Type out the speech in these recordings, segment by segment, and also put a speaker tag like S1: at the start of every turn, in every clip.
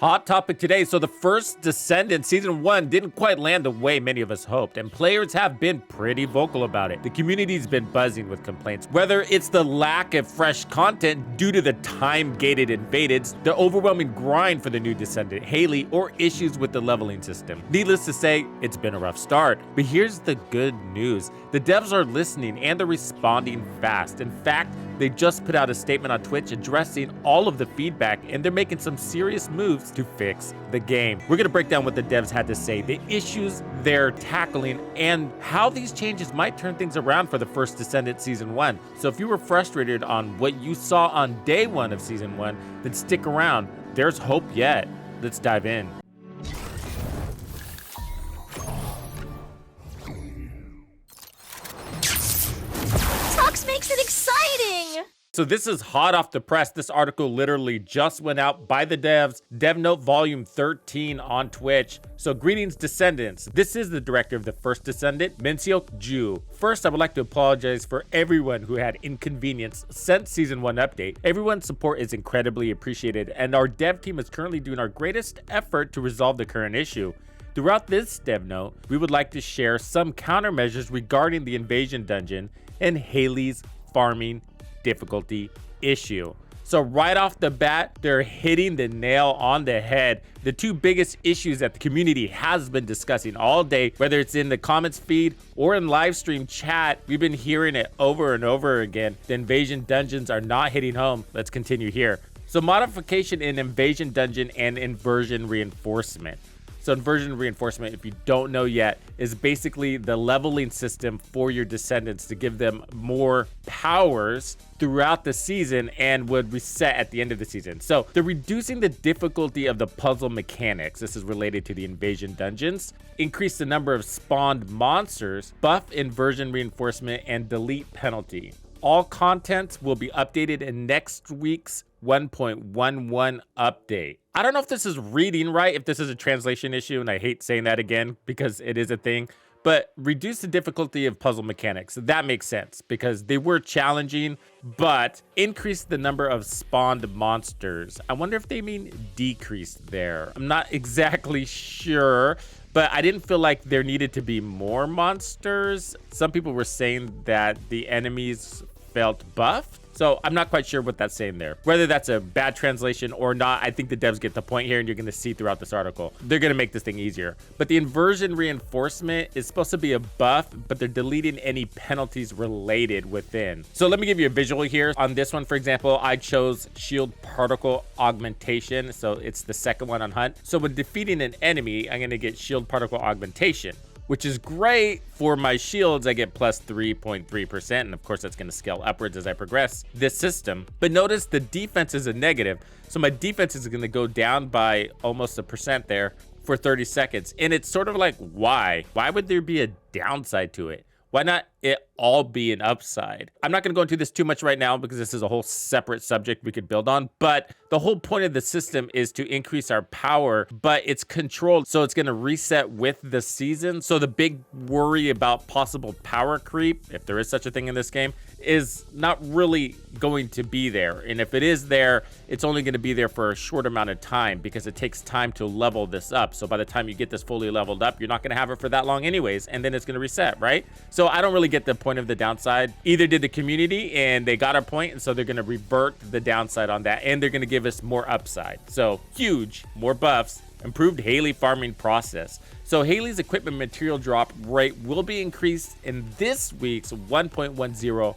S1: Hot topic today. So the First Descendant Season 1 didn't quite land the way many of us hoped, and players have been pretty vocal about it. The community's been buzzing with complaints, whether it's the lack of fresh content due to the time-gated invadeds, the overwhelming grind for the new Descendant, Hailey, or issues with the leveling system. Needless to say, it's been a rough start. But here's the good news. The devs are listening and they're responding fast. In fact, they just put out a statement on Twitch addressing all of the feedback, and they're making some serious moves to fix the game. We're gonna break down what the devs had to say, the issues they're tackling, and how these changes might turn things around for the First Descendant Season 1. So if you were frustrated on what you saw on day 1 of Season 1, then stick around. There's hope yet. Let's dive in.
S2: Tux makes it exciting!
S1: So this is hot off the press. This article literally just went out by the devs. Dev Note Volume 13 on Twitch. So greetings, Descendants. This is the director of the First Descendant, Minseok Ju. First, I would like to apologize for everyone who had inconvenience since Season 1 update. Everyone's support is incredibly appreciated, and our dev team is currently doing our greatest effort to resolve the current issue. Throughout this dev note, we would like to share some countermeasures regarding the invasion dungeon and Hailey's farming difficulty issue. So right off the bat, they're hitting the nail on the head. The two biggest issues that the community has been discussing all day, whether it's in the comments feed or in live stream chat, we've been hearing it over and over again. The invasion dungeons are not hitting home. Let's continue here. So modification in invasion dungeon and inversion reinforcement. So inversion reinforcement, if you don't know yet, is basically the leveling system for your descendants to give them more powers throughout the season and would reset at the end of the season. So they're reducing the difficulty of the puzzle mechanics. This is related to the invasion dungeons. Increase the number of spawned monsters, buff inversion reinforcement, and delete penalty. All contents will be updated in next week's 1.11 update. I don't know if this is reading right, if this is a translation issue, and I hate saying that again because it is a thing, but reduce the difficulty of puzzle mechanics. That makes sense because they were challenging, but increase the number of spawned monsters. I wonder if they mean decrease there. I'm not exactly sure, but I didn't feel like there needed to be more monsters. Some people were saying that the enemies felt buffed. So I'm not quite sure what that's saying there. Whether that's a bad translation or not, I think the devs get the point here, and you're going to see throughout this article. They're going to make this thing easier. But the inversion reinforcement is supposed to be a buff, but they're deleting any penalties related within. So let me give you a visual here. On this one, for example, I chose shield particle augmentation. So it's the second one on Hunt. So when defeating an enemy, I'm going to get shield particle augmentation, which is great for my shields. I get plus 3.3%, and of course that's gonna scale upwards as I progress this system. But notice the defense is a negative, so my defense is gonna go down by almost 1% there for 30 seconds. And it's sort of like, why? Why would there be a downside to it? Why not it all be an upside? I'm not going to go into this too much right now because this is a whole separate subject we could build on, but the whole point of the system is to increase our power, but it's controlled, so it's going to reset with the season. So the big worry about possible power creep, if there is such a thing in this game, is not really going to be there. And if it is there, it's only going to be there for a short amount of time because it takes time to level this up. So by the time you get this fully leveled up, you're not going to have it for that long anyways, and then it's going to reset, right? So I don't really get the point of the downside. Either did the community and they got our point, and so they're going to revert the downside on that, and they're going to give us more upside. So huge, more buffs, improved Hailey farming process. So Hailey's equipment material drop rate will be increased in this week's 1.10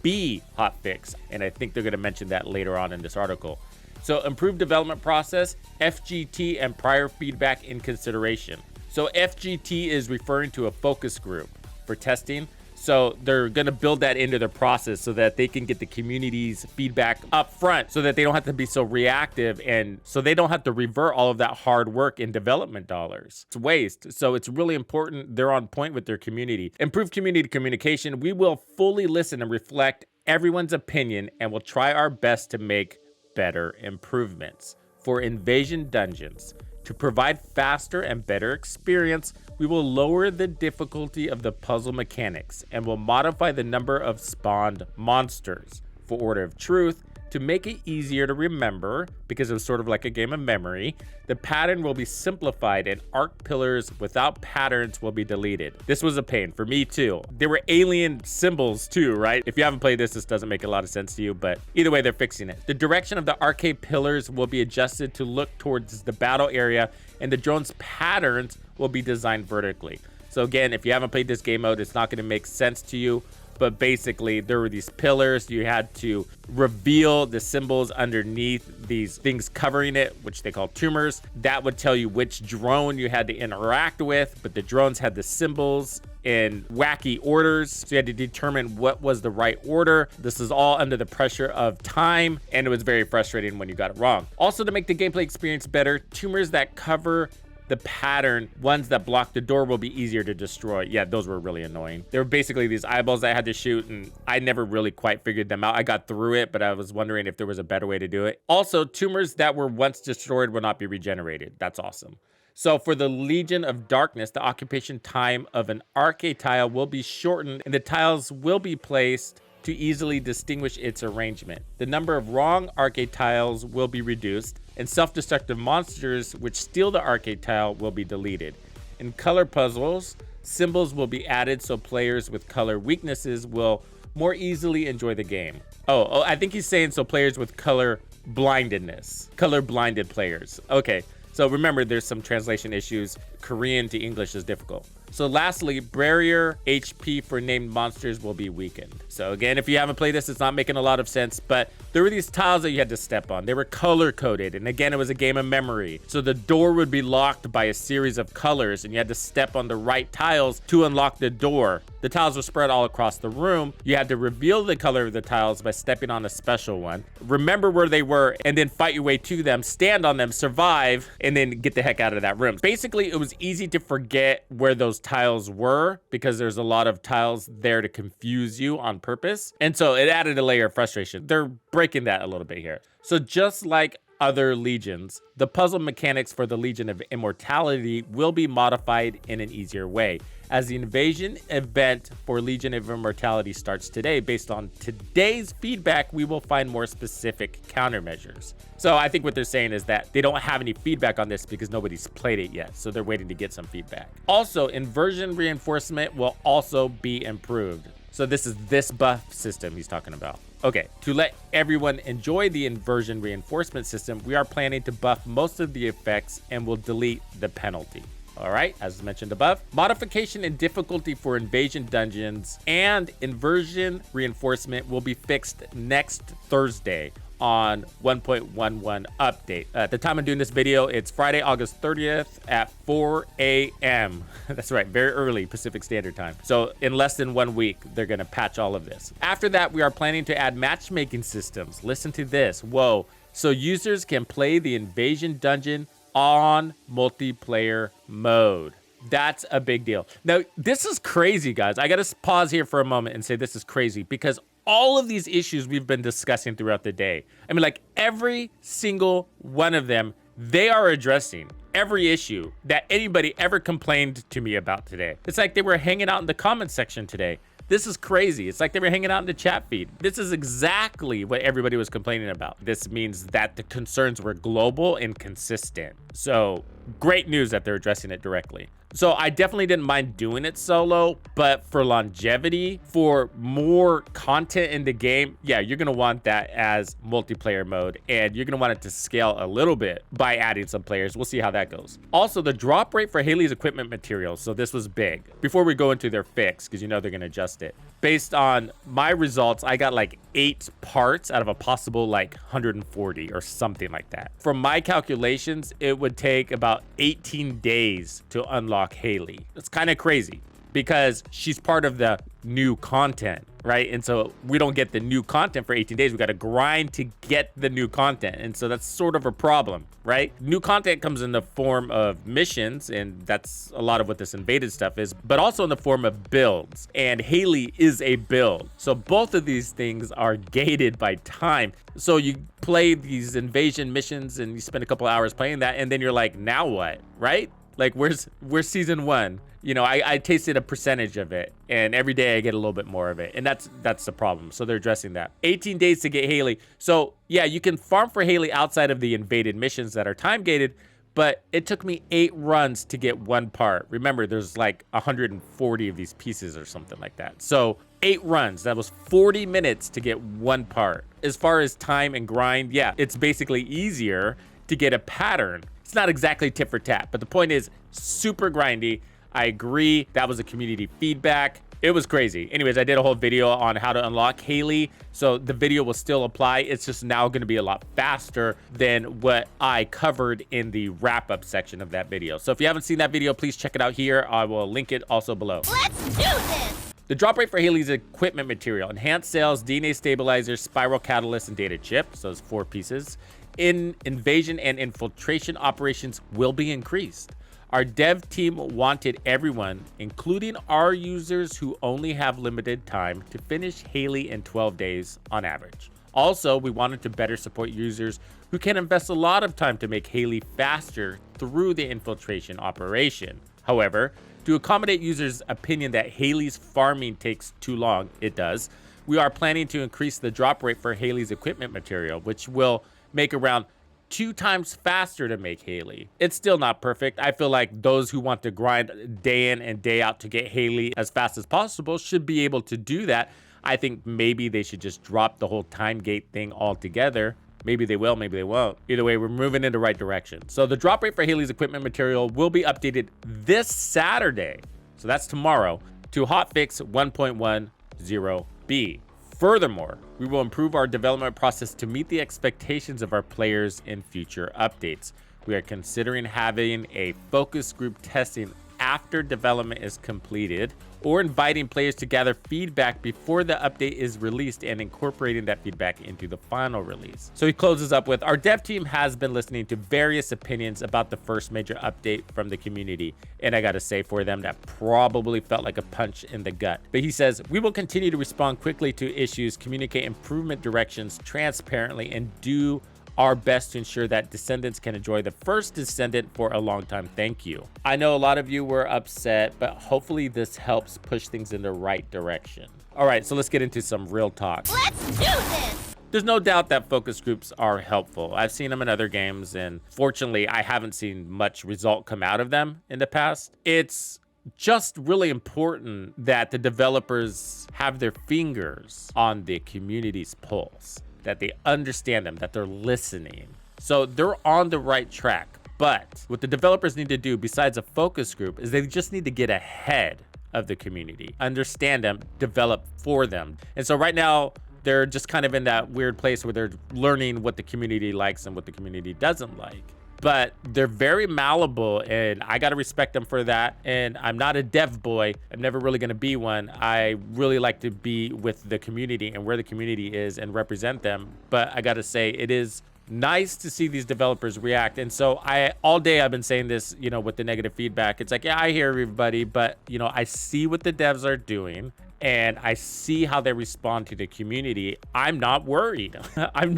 S1: B hotfix, and I think they're going to mention that later on in this article. So improved development process, FGT, and prior feedback in consideration. So FGT is referring to a focus group for testing. So they're going to build that into their process so that they can get the community's feedback up front so that they don't have to be so reactive, and so they don't have to revert all of that hard work in development dollars. It's waste. So it's really important they're on point with their community. Improved community communication. We will fully listen and reflect everyone's opinion, and we'll try our best to make better improvements. For invasion dungeons, to provide faster and better experience, we will lower the difficulty of the puzzle mechanics and will modify the number of spawned monsters. For Order of Truth, To make it easier to remember, because it was sort of like a game of memory, the pattern will be simplified and arc pillars without patterns will be deleted. This was a pain for me too. There were alien symbols too, right? If you haven't played this doesn't make a lot of sense to you, but either way, they're fixing it. The direction of the arcade pillars will be adjusted to look towards the battle area, and the drone's patterns will be designed vertically. So again, if you haven't played this game mode, it's not going to make sense to you. But basically, there were these pillars. You had to reveal the symbols underneath these things covering it, which they call tumors. That would tell you which drone you had to interact with, but the drones had the symbols in wacky orders. So you had to determine what was the right order. This is all under the pressure of time, and it was very frustrating when you got it wrong. Also, to make the gameplay experience better, tumors that cover the pattern, ones that block the door, will be easier to destroy. Yeah, those were really annoying. They were basically these eyeballs that I had to shoot, and I never really quite figured them out. I got through it, but I was wondering if there was a better way to do it. Also, tumors that were once destroyed will not be regenerated. That's awesome. So for the Legion of Darkness, the occupation time of an arcade tile will be shortened, and the tiles will be placed to easily distinguish its arrangement. The number of wrong arcade tiles will be reduced, and self-destructive monsters which steal the arcade tile will be deleted. In color puzzles, symbols will be added so players with color weaknesses will more easily enjoy the game. Oh, I think he's saying so players with color blindedness, color blinded players. Okay, so remember there's some translation issues. Korean to English is difficult. So lastly, barrier HP for named monsters will be weakened. So again, if you haven't played this, it's not making a lot of sense, but there were these tiles that you had to step on. They were color coded, and again, it was a game of memory. So the door would be locked by a series of colors, and you had to step on the right tiles to unlock the door. The tiles were spread all across the room. You had to reveal the color of the tiles by stepping on a special one. Remember where they were, and then fight your way to them, stand on them, survive, and then get the heck out of that room. Basically, it was easy to forget where those tiles were because there's a lot of tiles there to confuse you on purpose. And so it added a layer of frustration. They're breaking that a little bit here. So just like other legions, the puzzle mechanics for the Legion of Immortality will be modified in an easier way. As the invasion event for Legion of Immortality starts today, based on today's feedback, we will find more specific countermeasures. So I think what they're saying is that they don't have any feedback on this because nobody's played it yet. So they're waiting to get some feedback. Also, inversion reinforcement will also be improved. So this is this buff system he's talking about. Okay, to let everyone enjoy the inversion reinforcement system, we are planning to buff most of the effects and will delete the penalty. All right, as mentioned above, modification in difficulty for invasion dungeons and inversion reinforcement will be fixed next Thursday on 1.11 update. At the time of doing this video, it's Friday, August 30th at 4 a.m. That's right, very early Pacific Standard Time. So in less than 1 week, they're gonna patch all of this. After that, we are planning to add matchmaking systems. Listen to this, whoa. So users can play the invasion dungeon on multiplayer mode. That's a big deal. Now, this is crazy, guys. I gotta pause here for a moment and say this is crazy because all of these issues we've been discussing throughout the day, I mean, like every single one of them, they are addressing every issue that anybody ever complained to me about today. It's like they were hanging out in the comment section today. This is crazy. It's like they were hanging out in the chat feed. This is exactly what everybody was complaining about. This means that the concerns were global and consistent. So great news that they're addressing it directly. So I definitely didn't mind doing it solo, but for longevity, for more content in the game, yeah, you're gonna want that as multiplayer mode, and you're gonna want it to scale a little bit by adding some players. We'll see how that goes. Also, the drop rate for Hailey's equipment materials, so this was big. Before we go into their fix, because you know they're gonna adjust it. Based on my results, I got like 8 parts out of a possible like 140 or something like that. From my calculations, it would take about 18 days to unlock Hailey. It's kind of crazy because she's part of the new content, right? And so we don't get the new content for 18 days. We got to grind to get the new content. And so that's sort of a problem, right? New content comes in the form of missions, and that's a lot of what this invaded stuff is, but also in the form of builds. And Hailey is a build. So both of these things are gated by time. So you play these invasion missions and you spend a couple hours playing that, and then you're like, now what, right? Like, where's season 1? You know, I tasted a percentage of it, and every day I get a little bit more of it, and that's the problem. So they're addressing that. 18 days to get Hailey. So yeah, you can farm for Hailey outside of the invaded missions that are time gated, but it took me 8 runs to get 1 part. Remember, there's like 140 of these pieces or something like that. So 8 runs, that was 40 minutes to get 1 part. As far as time and grind, yeah, it's basically easier to get a pattern. It's not exactly tit for tat, but the point is super grindy. I agree. That was a community feedback. It was crazy. Anyways, I did a whole video on how to unlock Hailey, so the video will still apply. It's just now going to be a lot faster than what I covered in the wrap-up section of that video. So if you haven't seen that video, please check it out here. I will link it also below.
S2: Let's do this!
S1: The drop rate for Hailey's equipment material: enhanced cells, DNA stabilizer, spiral catalyst, and data chip. So those 4 pieces. In invasion and infiltration operations will be increased. Our dev team wanted everyone, including our users who only have limited time, to finish Hailey in 12 days on average. Also, we wanted to better support users who can invest a lot of time to make Hailey faster through the infiltration operation. However, to accommodate users' opinion that Hailey's farming takes too long, it does, we are planning to increase the drop rate for Hailey's equipment material, which will make around 2 times faster to make Hailey. It's still not perfect. I feel like those who want to grind day in and day out to get Hailey as fast as possible should be able to do that. I think maybe they should just drop the whole time gate thing altogether. Maybe they will, maybe they won't. Either way, we're moving in the right direction. So the drop rate for Hailey's equipment material will be updated this Saturday, so that's tomorrow, to hotfix 1.10b. Furthermore, we will improve our development process to meet the expectations of our players in future updates. We are considering having a focus group testing after development is completed, or inviting players to gather feedback before the update is released and incorporating that feedback into the final release. So he closes up with, our dev team has been listening to various opinions about the first major update from the community, and I gotta say, for them, that probably felt like a punch in the gut. But he says, we will continue to respond quickly to issues, communicate improvement directions transparently, and do our best to ensure that Descendants can enjoy the First Descendant for a long time. Thank you. I know a lot of you were upset, but hopefully this helps push things in the right direction. All right, so let's get into some real talk.
S2: Let's do this!
S1: There's no doubt that focus groups are helpful. I've seen them in other games, and fortunately, I haven't seen much result come out of them in the past. It's just really important that the developers have their fingers on the community's pulse, that they understand them, that they're listening. So they're on the right track. But what the developers need to do, besides a focus group, is they just need to get ahead of the community, understand them, develop for them. And so right now, they're just kind of in that weird place where they're learning what the community likes and what the community doesn't like. But they're very malleable, and I gotta respect them for that. And I'm not a dev boy. I'm never really gonna be one. I really like to be with the community and where the community is and represent them. But I gotta say, it is nice to see these developers react. And so all day I've been saying this, you know, with the negative feedback. It's like, yeah, I hear everybody, but you know, I see what the devs are doing, and I see how they respond to the community. I'm not worried. I'm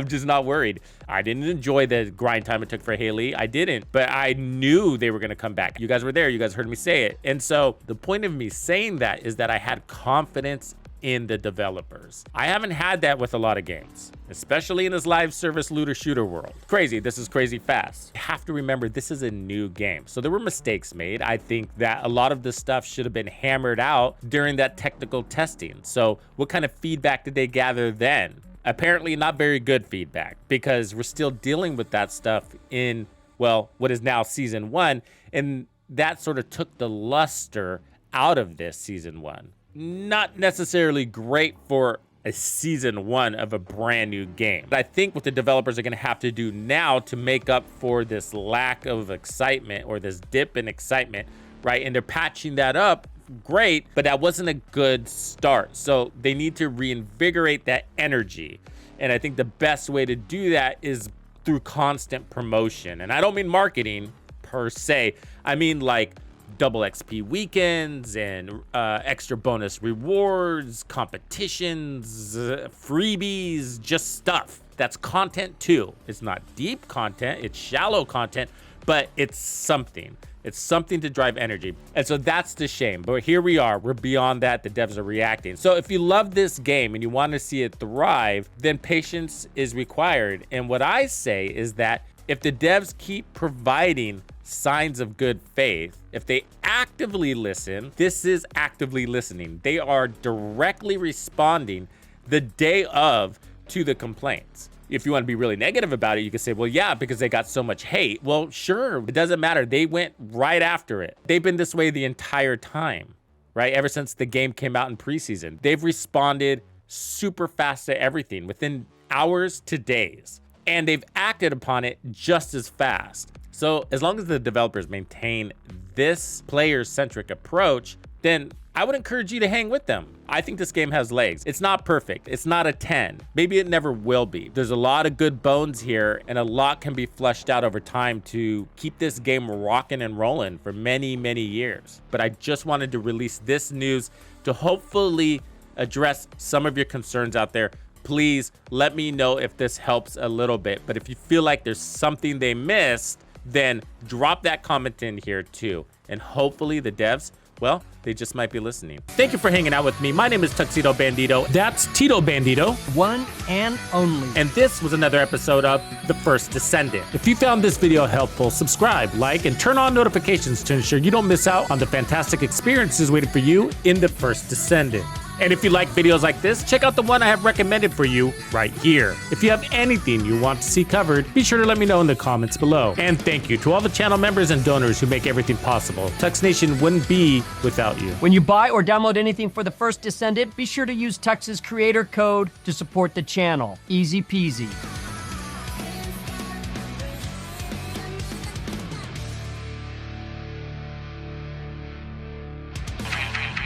S1: just not worried. I didn't enjoy the grind time it took for Hailey. I didn't, but I knew they were gonna come back. You guys were there, you guys heard me say it. And so the point of me saying that is that I had confidence in the developers. I haven't had that with a lot of games, especially in this live service looter shooter world. Crazy, this is crazy fast. You have to remember, this is a new game. So there were mistakes made. I think that a lot of this stuff should have been hammered out during that technical testing. So what kind of feedback did they gather then? Apparently not very good feedback, because we're still dealing with that stuff in, well, what is now season 1. And that sort of took the luster out of this season 1. Not necessarily great for a season 1 of a brand new game. I think what the developers are gonna have to do now to make up for this lack of excitement, or this dip in excitement, right? And they're patching that up, great, but that wasn't a good start. So they need to reinvigorate that energy. And I think the best way to do that is through constant promotion. And I don't mean marketing per se. I mean like double XP weekends and extra bonus rewards, competitions, freebies, just stuff. That's content too. It's not deep content, it's shallow content, but it's something. It's something to drive energy. And so that's the shame. But here we are. We're beyond that. The devs are reacting. So if you love this game and you want to see it thrive, then patience is required. And what I say is that if the devs keep providing signs of good faith, if they actively listen, this is actively listening. They are directly responding the day of to the complaints. If you want to be really negative about it, you can say, well, yeah, because they got so much hate. Well, sure, it doesn't matter. They went right after it. They've been this way the entire time, right? Ever since the game came out in preseason. They've responded super fast to everything within hours to days. And they've acted upon it just as fast. So as long as the developers maintain this player-centric approach, then I would encourage you to hang with them. I think this game has legs. It's not perfect. It's not a 10. Maybe it never will be. There's a lot of good bones here, and a lot can be fleshed out over time to keep this game rocking and rolling for many, many years. But I just wanted to release this news to hopefully address some of your concerns out there. Please let me know if this helps a little bit. But if you feel like there's something they missed, then drop that comment in here too. And hopefully the devs, well, they just might be listening. Thank you for hanging out with me. My name is Tuxedo Bandido. That's Tito Bandido.
S3: One and only.
S1: And this was another episode of The First Descendant. If you found this video helpful, subscribe, like, and turn on notifications to ensure you don't miss out on the fantastic experiences waiting for you in The First Descendant. And if you like videos like this, check out the one I have recommended for you right here. If you have anything you want to see covered, be sure to let me know in the comments below. And thank you to all the channel members and donors who make everything possible. Tux Nation wouldn't be without you.
S3: When you buy or download anything for The First Descendant, be sure to use Tux's creator code to support the channel. Easy peasy.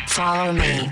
S4: Follow me.